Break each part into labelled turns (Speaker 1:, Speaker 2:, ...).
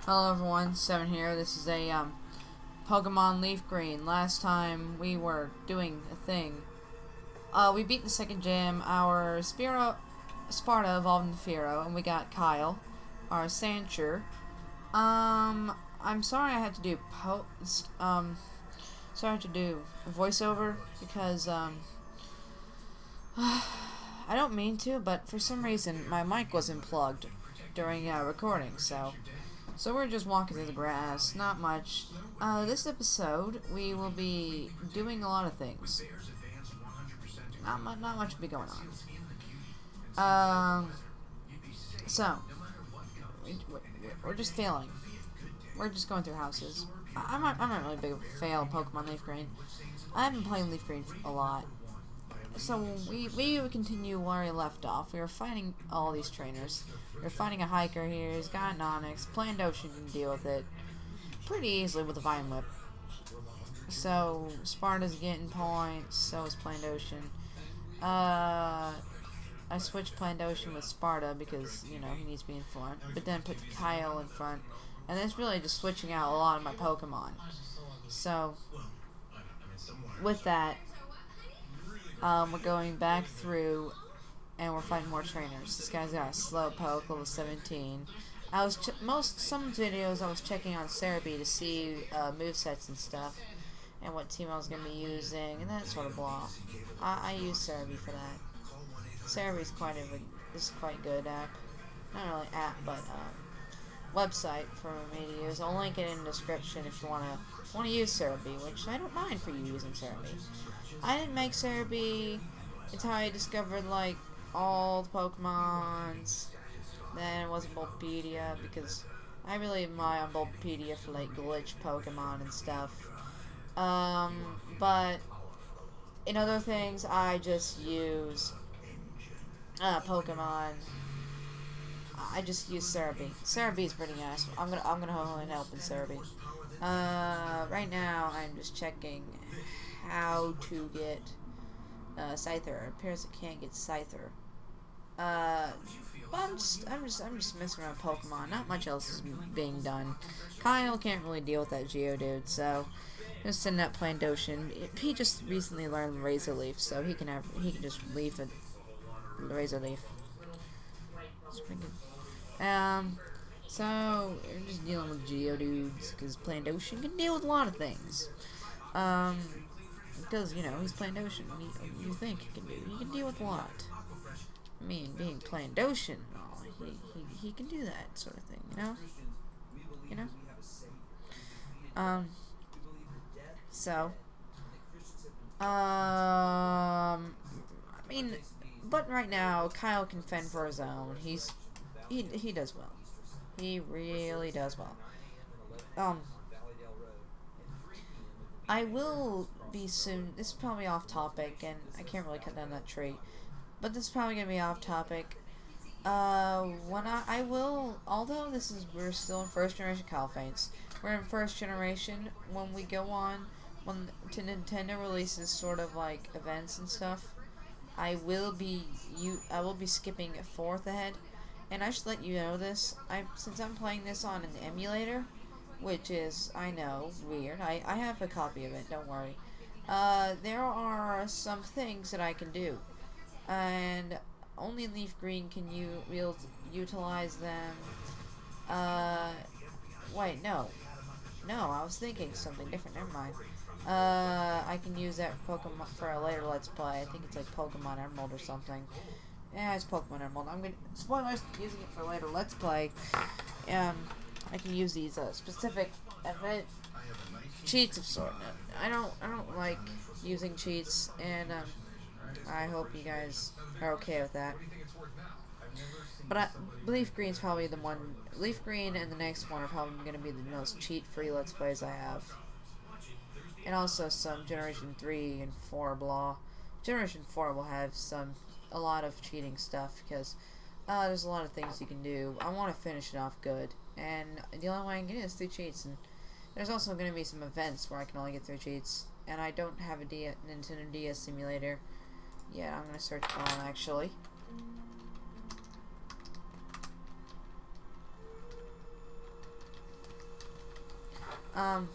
Speaker 1: Hello everyone, Seven here. This is a Pokemon Leafgreen. Last time we were doing a thing. We beat the second gym. Our Sparta evolved into Fearow, and we got Kyle, our Sandslash. I'm sorry I had to do voiceover because I don't mean to, but for some reason my mic wasn't plugged during recording, so we're just walking through the grass, not much. This episode, we will be doing a lot of things. Not much will be going on. We're just failing. We're just going through houses. I'm not really big of a fail Pokemon Leafgreen. I've been playing Leafgreen a lot. So we would continue where we left off. We were fighting all these trainers. We were fighting a hiker here. He's got an Onyx. Plandotion can deal with it pretty easily with a Vine Whip. So Sparta's getting points. So is Plandotion. I switched Plandotion with Sparta because, you know, he needs to be in front. But then put Kyle in front. And that's really just switching out a lot of my Pokemon. So with that, we're going back through, and we're fighting more trainers. This guy's got a Slowpoke, level 17. Some videos I was checking on Cerebi to see movesets and stuff, and what team I was going to be using, and that sort of blah. I use Cerebi for that. Cerebi's quite a good app. Not really app, but website for me to use. I'll link it in the description if you want to use Cerebi, which I don't mind for you using Cerebi. I didn't make Cerebi until I discovered, like, all the Pokemons. Then it wasn't Bulbapedia, because I really rely on Bulbapedia for, like, glitch Pokemon and stuff. But in other things, I just use Pokemon. I just use Cerebi. Cerebi is pretty nice. I'm gonna hold and help in Cerebi. Right now, I'm just checking how to get Scyther. It appears I can't get Scyther. But I'm just messing around Pokemon. Not much else is being done. Kyle can't really deal with that Geodude, so just sending up Plandotion. He just recently learned Razor Leaf, so he can just leaf it. Razor Leaf. It's pretty good. So we're just dealing with Geodudes because Plandotion can deal with a lot of things. Because, you know, he's Plandotion. You think he can deal with a lot. I mean, being Plandotion and all, he can do that sort of thing, you know? I mean, but right now, Kyle can fend for his own. He does well. He really does well. I will be soon. This is probably off topic, and I can't really cut down that tree. But this is probably gonna be off topic. Although we're still in first generation Calfaints. We're in first generation. When we go on, when Nintendo releases sort of like events and stuff, I will be skipping a fourth ahead. And I should let you know this. Since I'm playing this on an emulator, which is, I know, weird. I have a copy of it, don't worry. There are some things that I can do. And only Leafgreen can utilize them. Wait, no. No, I was thinking something different, never mind. I can use that for a later Let's Play. I think it's like Pokemon Emerald or something. Yeah, it's Pokemon Emerald. I'm gonna spoilers using it for later Let's Play. I can use these specific event cheats of sort. I don't like using cheats, and I hope you guys are okay with that. But Leafgreen's probably the one. Leafgreen and the next one are probably going to be the most cheat-free Let's Plays I have. And also some Generation 3 and 4 blah. Generation 4 will have a lot of cheating stuff because there's a lot of things you can do. I want to finish it off good, and the only way I can get it is through cheats. And there's also going to be some events where I can only get through cheats, and I don't have a Nintendo DS simulator. Yeah, I'm going to search for one actually. Um,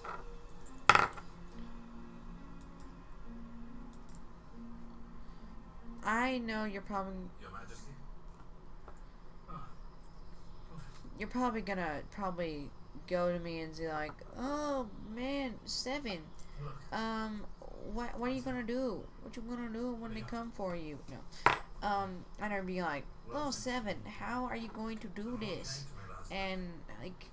Speaker 1: I know you're probably gonna go to me and be like, "Oh man, 7. What are you gonna do? What you gonna do when they come for you?" No. And I'd be like, "Oh, 7, how are you going to do this? And like,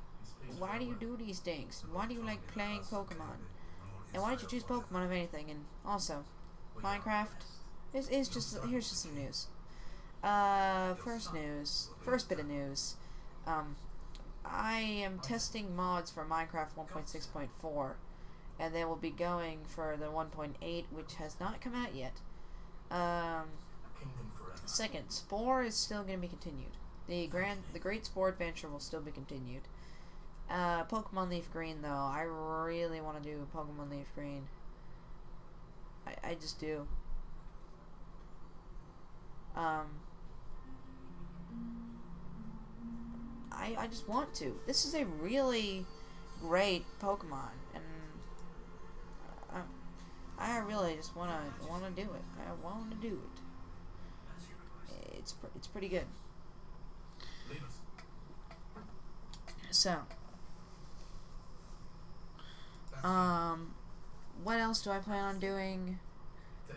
Speaker 1: why do you do these things? Why do you like playing Pokemon? And why did you choose Pokemon of anything? And also, Minecraft is just here's just some news. First bit of news. I am testing mods for Minecraft 1.6.4, and they will be going for the 1.8, which has not come out yet. Second, Spore is still going to be continued. The Great Spore Adventure will still be continued. Pokemon Leafgreen, though, I really want to do Pokemon Leafgreen. I just do. I just want to. This is a really great Pokemon, and I really just wanna do it. I want to do it. It's pretty good. So, what else do I plan on doing?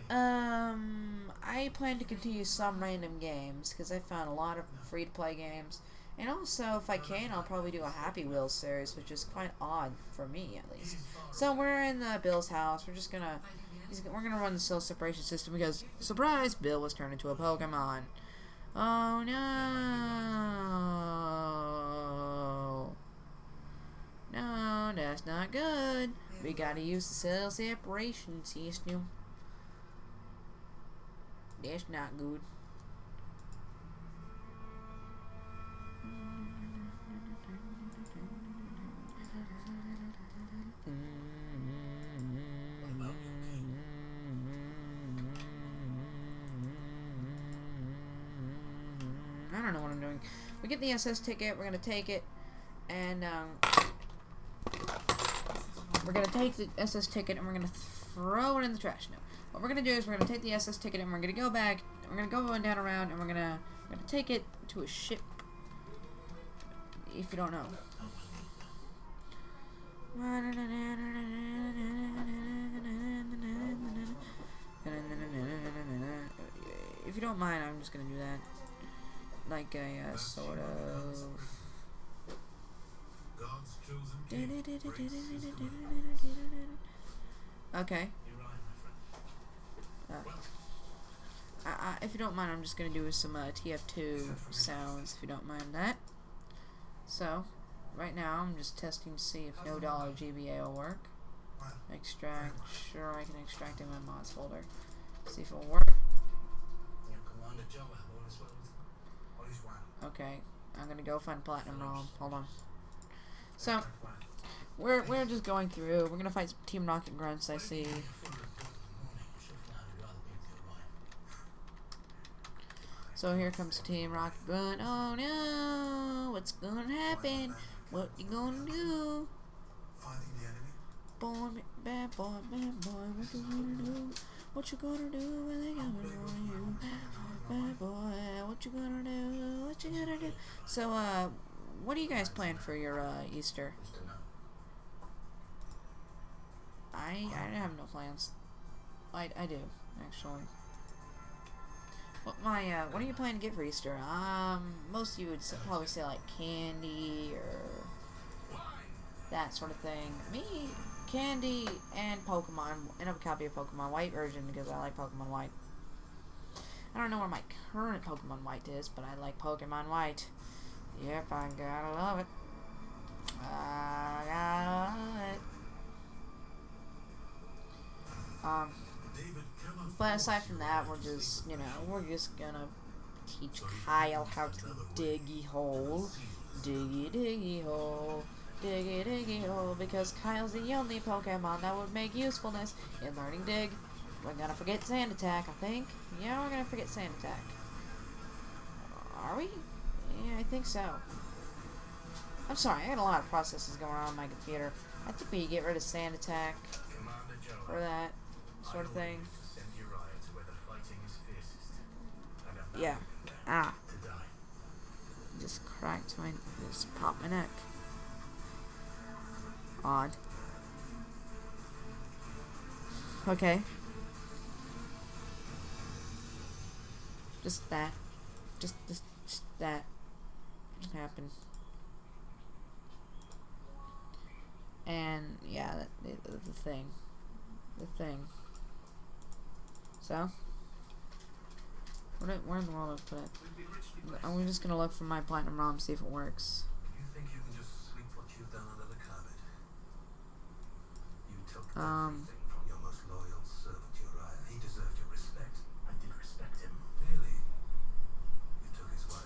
Speaker 1: I plan to continue some random games because I found a lot of free-to-play games. And also, if I can, I'll probably do a Happy Wheels series, which is quite odd for me, at least. So we're in Bill's house. We're gonna run the cell separation system because, surprise, Bill was turned into a Pokemon. Oh no! No, that's not good. We gotta use the cell separation system. That's not good. I don't know what I'm doing. We get the SS ticket, we're gonna take it, and we're gonna take the SS ticket and we're gonna throw it in the trash. No. What we're gonna do is we're gonna take the SS ticket and we're gonna go back, and we're gonna go down around, and we're gonna take it to a ship. If you don't know. If you don't mind, I'm just gonna do that. Like a sort of. Okay. If you don't mind, I'm just gonna do some TF2 sounds. If you don't mind that. So, right now I'm just testing to see if no dollar GBA will work. Extract. Sure, I can extract in my mods folder. See if it'll work. Okay, I'm gonna go find Platinum ROM. Hold on. So, we're just going through. We're gonna fight some Team Rocket Grunts, I see. So here comes Team Rocket Grunt. Oh no! What's gonna happen? What you gonna do? Boy, bad boy, what you gonna do? What you gonna do when they come for you? Bad boy, what you gonna do? What you gonna do? So, what do you guys plan for your Easter? I have no plans. I do, actually. What are you planning to get for Easter? Most of you would probably say like candy or that sort of thing. Me, candy and Pokemon, and a copy of Pokemon White version because I like Pokemon White. I don't know where my current Pokemon White is, but I like Pokemon White. Yep, I gotta love it. I gotta love it. But aside from that, we're just gonna teach Kyle how to diggy hole. Diggy hole. Diggy hole. Because Kyle's the only Pokemon that would make usefulness in learning dig. We're gonna forget Sand Attack, I think. Yeah, we're gonna forget Sand Attack. Are we? Yeah, I think so. I'm sorry, I got a lot of processes going on my computer. I think we get rid of sand attack for that sort of thing. Yeah. Ah. Just cracked my, just popped my neck. Odd. Okay. Just that. Just that happened. And yeah, the thing. So, where in the world did I put it? I'm just gonna look for my platinum ROM, see if it works.
Speaker 2: You think you can just sweep what you've done under the carpet? You took everything from your most loyal servant, Uriah. He deserved your respect.
Speaker 3: I did respect him.
Speaker 2: Really? You took his wife,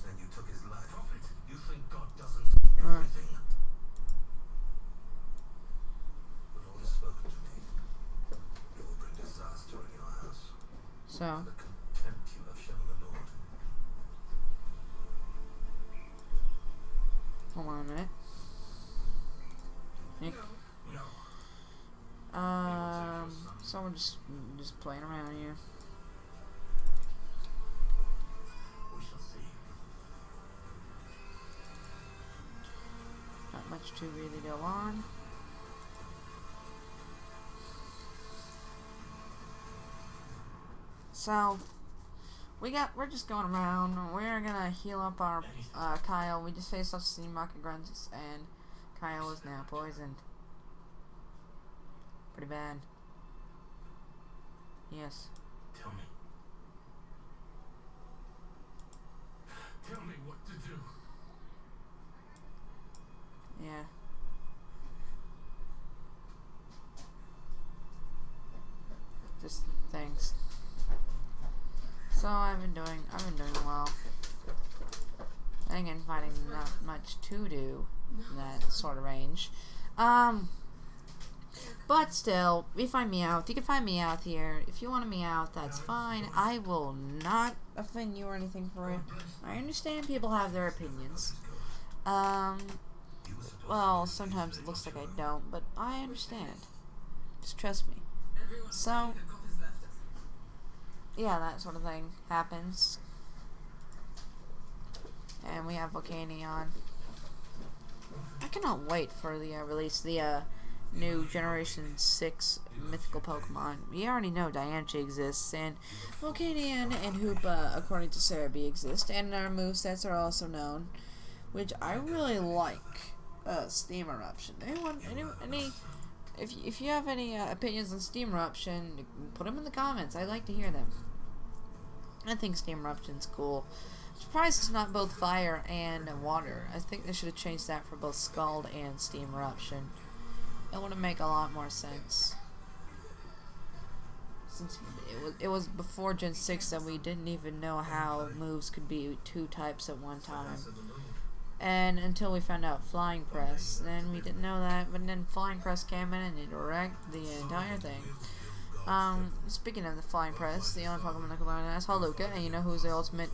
Speaker 2: then you took his life.
Speaker 3: Prophet,
Speaker 2: You think God doesn't see everything? But all has spoken to me. You will bring disaster in your house.
Speaker 1: So.
Speaker 2: The contempt you have shown the Lord.
Speaker 1: Hold on a minute.
Speaker 3: no.
Speaker 1: So we're just playing around here.
Speaker 3: We shall see.
Speaker 1: Not much to really go on. So we're just going around. We're gonna heal up our Kyle. We just faced off Steam Rocket Grunts, and Kyle is now poisoned. Pretty bad. Yes.
Speaker 3: Tell me. Tell me what to do.
Speaker 1: Yeah. Just thanks. So I've been doing well. Again, finding not much to do in that sort of range. But still, you find me out. You can find me out here. If you want me out, that's fine. I will not offend you or anything for it. I understand people have their opinions. Well, sometimes it looks like I don't, but I understand. Just trust me. So, yeah, that sort of thing happens. And we have Volcanion. I cannot wait for the release of the new Generation 6 mythical Pokemon. We already know Diancie exists, and Volcanion and Hoopa, according to Sarah B, exist, and our movesets are also known, which I really like. Steam Eruption. If you have any opinions on Steam Eruption, put them in the comments. I'd like to hear them. I think Steam Eruption's cool. I'm surprised it's not both fire and water. I think they should have changed that for both Scald and Steam Eruption. It would make a lot more sense. Since it was before Gen 6 that we didn't even know how moves could be two types at one time. And until we found out Flying Press, then we didn't know that, but then Flying Press came in and it wrecked the entire thing. Speaking of the Flying Press, the only Pokemon that can learn that is Haluka, and you know who's the ultimate,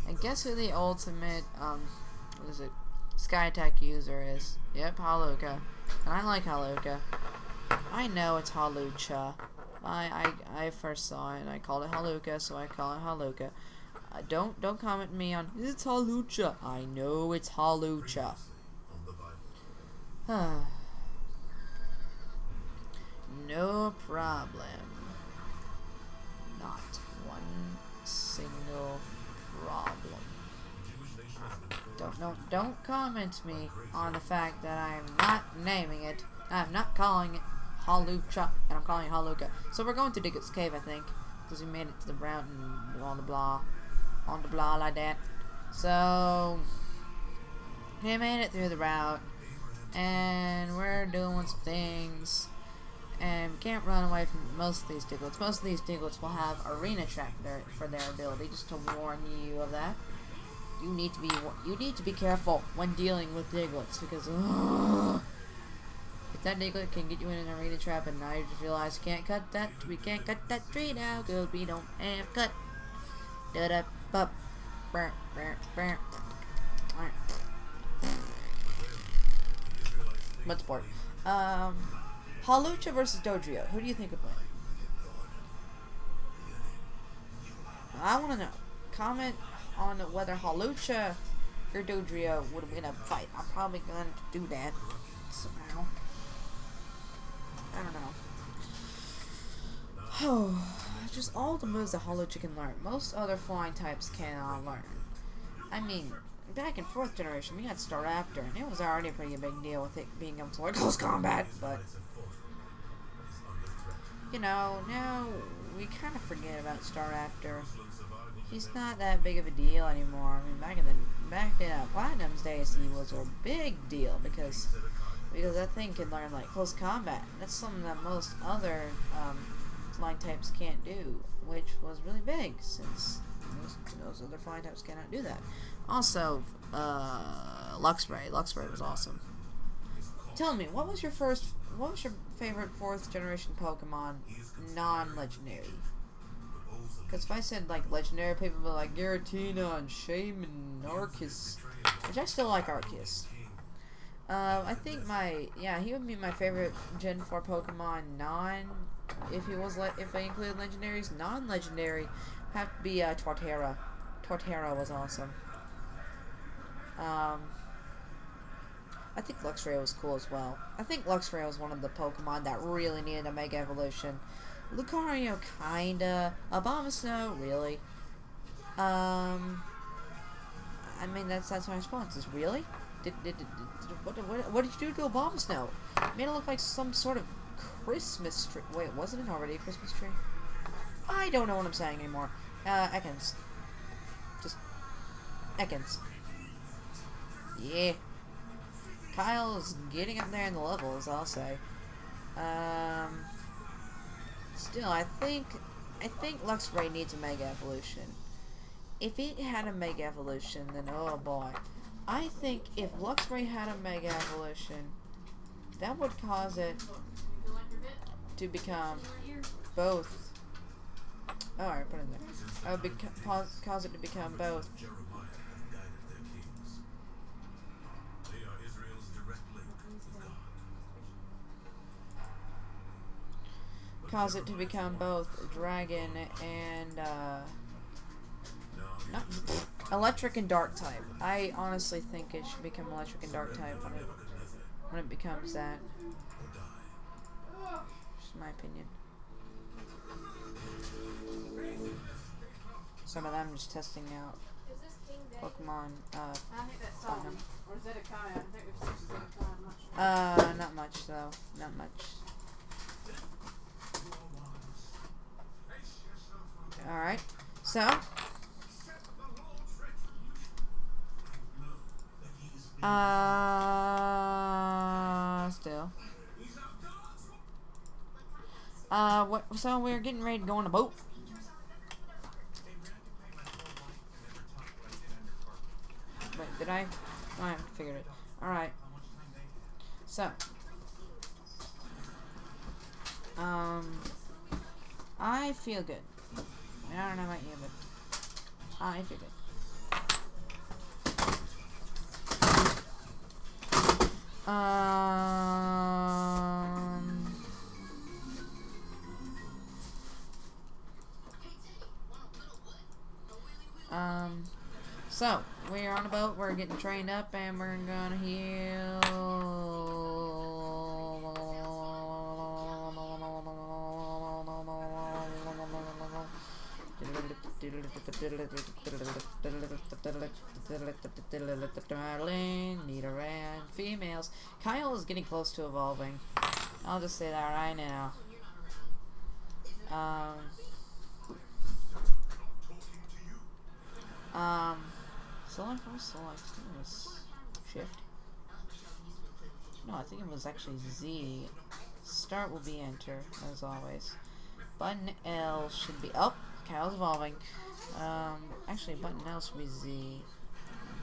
Speaker 1: and guess who the ultimate, what is it, Sky Attack user is? Yep, Haluka. And I like Haluka. I know it's Halucha. I first saw it and I called it Haluka, so I call it Haluka. Don't comment me on it's Halucha. I know it's Halucha. No problem. Not one single problem. Don't comment me on the fact that I am not naming it. I'm not calling it Halucha, and I'm calling it Haluka. So we're going to Diggett's Cave, I think, because we made it to the route and on the blah like that. So we made it through the route, and we're doing some things, and we can't run away from most of these Diglets. Most of these Diglets will have Arena Trap for their ability, just to warn you of that. You need to be careful when dealing with Diglets, because if that Diglett can get you in an Arena Trap, and now you just realize we can't cut that tree now because we don't have cut. But sport. Hawlucha versus Dodrio. Who do you think would win? I want to know. Comment on whether Hawlucha or Dodrio would win a fight. I'm probably going to do that somehow. I don't know. Oh, just all the moves that Hawlucha can learn. Most other flying types cannot learn. I mean, back in 4th generation, we got Staraptor, and it was already a pretty big deal with it being able to learn close combat, but, you know, now we kind of forget about Staraptor. He's not that big of a deal anymore. I mean, back in Platinum's days, he was a big deal because that thing can learn like close combat. That's something that most other flying types can't do, which was really big since those other flying types cannot do that. Also, Luxray. Luxray was awesome. Tell me, what was your favorite 4th generation Pokemon non-legendary? Because if I said like legendary, people would be like Giratina and Shaman, Arceus, which I still like Arceus. I think he would be my favorite Gen 4 Pokemon if I include legendaries. Non-legendary have to be Torterra. Torterra was awesome. I think Luxray was cool as well. I think Luxray was one of the Pokemon that really needed a Mega Evolution. Lucario, kinda. Abomasnow, really. I mean, that's my response. Is really? What did you do to Abomasnow? Made it look like some sort of Christmas tree. Wait, wasn't it already a Christmas tree? I don't know what I'm saying anymore. Ekans. Just Ekans. Yeah. Kyle's getting up there in the levels, I'll say. Still, I think Luxray needs a Mega Evolution. If it had a Mega Evolution, then oh boy. I think if Luxray had a Mega Evolution, that would cause it to become both. Oh, alright, put it in there. I would cause it to become both. Cause it to become both dragon and not electric and dark type. I honestly think it should become electric and dark type when it becomes that. Just my opinion. Some of them just testing out Pokemon Platinum. Not much though. Not much. Alright, so still so we're getting ready to go on a boat. Wait, did I? Oh, I figured it. Alright. So I feel good. I don't know about you, but I feel good. So we're on a boat. We're getting trained up, and we're gonna heal. Nidoran, females. Kyle is getting close to evolving. I'll just say that right now. Select, what was select? I think it was shift. No, I think it was actually Z. Start will be enter, as always. Button L should be, oh, Kyle's evolving. Actually, button L should be Z.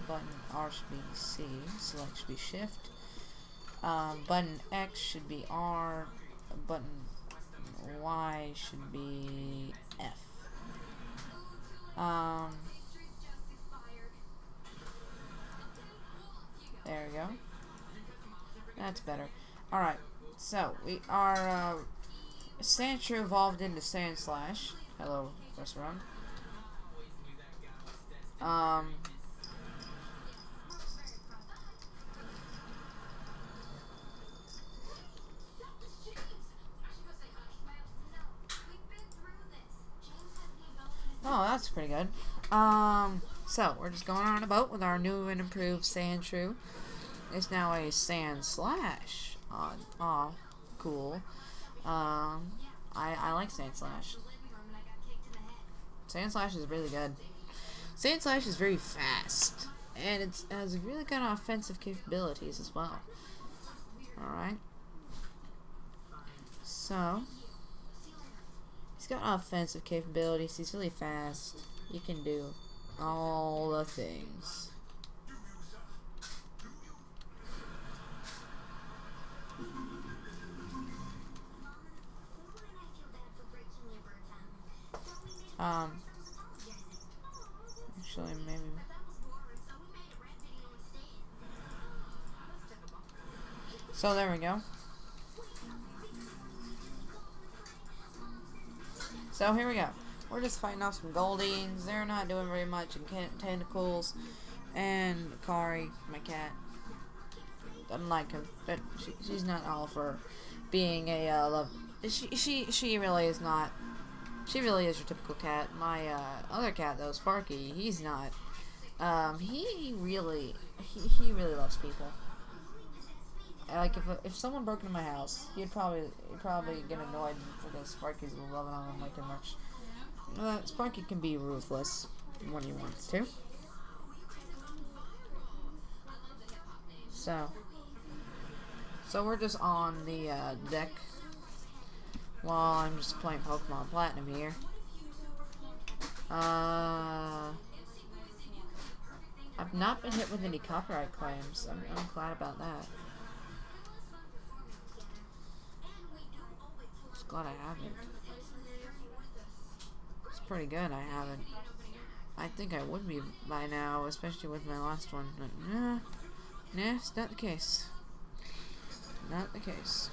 Speaker 1: Button R should be C. Select should be shift. Button X should be R. Button Y should be F. There we go. That's better. Alright, so we are Sandshrew evolved into Sandslash. Hello, restaurant. Oh, that's pretty good. So we're just going on a boat with our new and improved Sandshrew. It's now a Sandslash. Cool. I like Sandslash. Sandslash is really good. Sandslash is very fast, and it has really good offensive capabilities as well. Alright. So, he's got offensive capabilities. He's really fast. He can do all the things. Actually, maybe. So there we go. So here we go. We're just fighting off some Goldings. They're not doing very much in tentacles. And Kari, my cat, doesn't like him, but she's not all for being a love. She really is not. She really is your typical cat. My other cat though, Sparky, he's not. He really loves people. Like if someone broke into my house, he'd probably get annoyed because Sparky's loving on him way too much. Sparky can be ruthless when he wants to. So we're just on the deck while I'm just playing Pokemon Platinum here. I've not been hit with any copyright claims. I'm glad about that. Just glad I haven't. It's pretty good I haven't. I think I would be by now, especially with my last one. But nah, it's not the case. Not the case.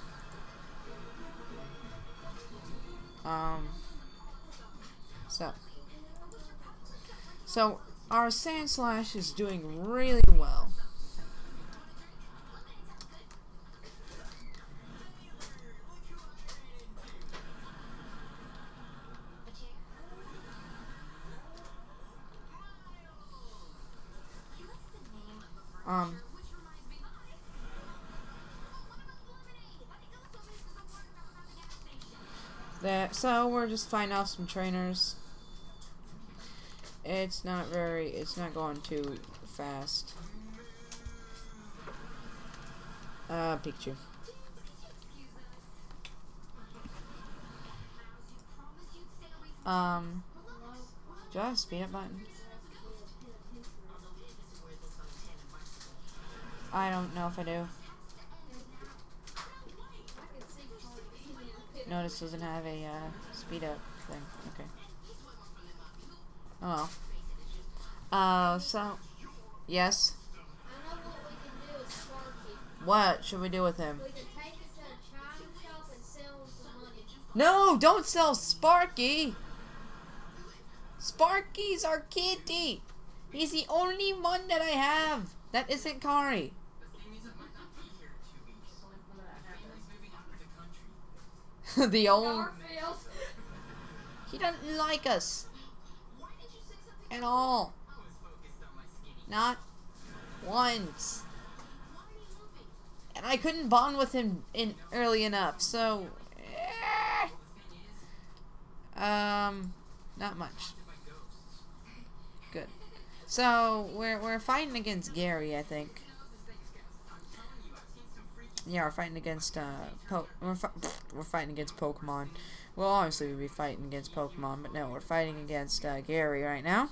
Speaker 1: So our Sandslash is doing really well. So we're just fighting off some trainers. It's not going too fast. Pikachu. Do I have a speed up button? I don't know if I do. No, this doesn't have a speed up thing. Okay. Oh well. So yes.
Speaker 4: I know what we can do with Sparky.
Speaker 1: What should we do with him?
Speaker 4: We can take it to a china shop and sell him some money.
Speaker 1: No, don't sell Sparky. Sparky's our kitty. He's the only one that I have. That isn't Kari. The old. He doesn't like us at all. Not once. And I couldn't bond with him early enough, so not much. Good. So we're fighting against Gary, I think. Yeah, we're fighting against we're fighting against Pokemon. Well, obviously we'd be fighting against Pokemon, but no, we're fighting against Gary right now,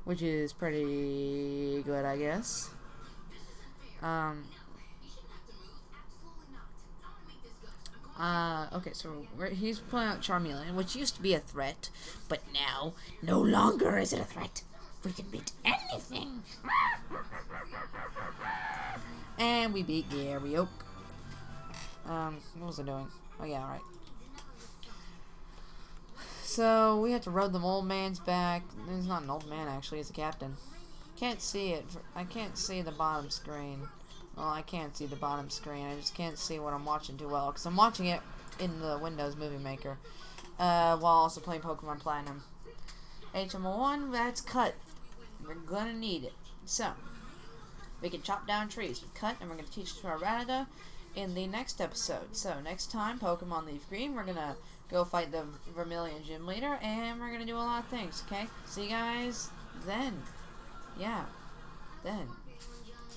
Speaker 1: which is pretty good, I guess. Okay, so he's pulling out Charmeleon, which used to be a threat, but now no longer is it a threat. We can beat anything. And we beat Gary Oak. What was I doing? Oh yeah, right. So we have to road the old man's back. He's not an old man actually, he's a captain. Can't see it. I can't see the bottom screen. Well, I can't see the bottom screen. I just can't see what I'm watching too well because I'm watching it in the Windows Movie Maker while also playing Pokemon Platinum. HM1, that's cut. We're gonna need it. So we can chop down trees with cut, and we're gonna teach it to our Rattata in the next episode. So next time, Pokemon Leafgreen, we're gonna go fight the Vermilion Gym Leader, and we're gonna do a lot of things. Okay, see you guys then. Yeah, then.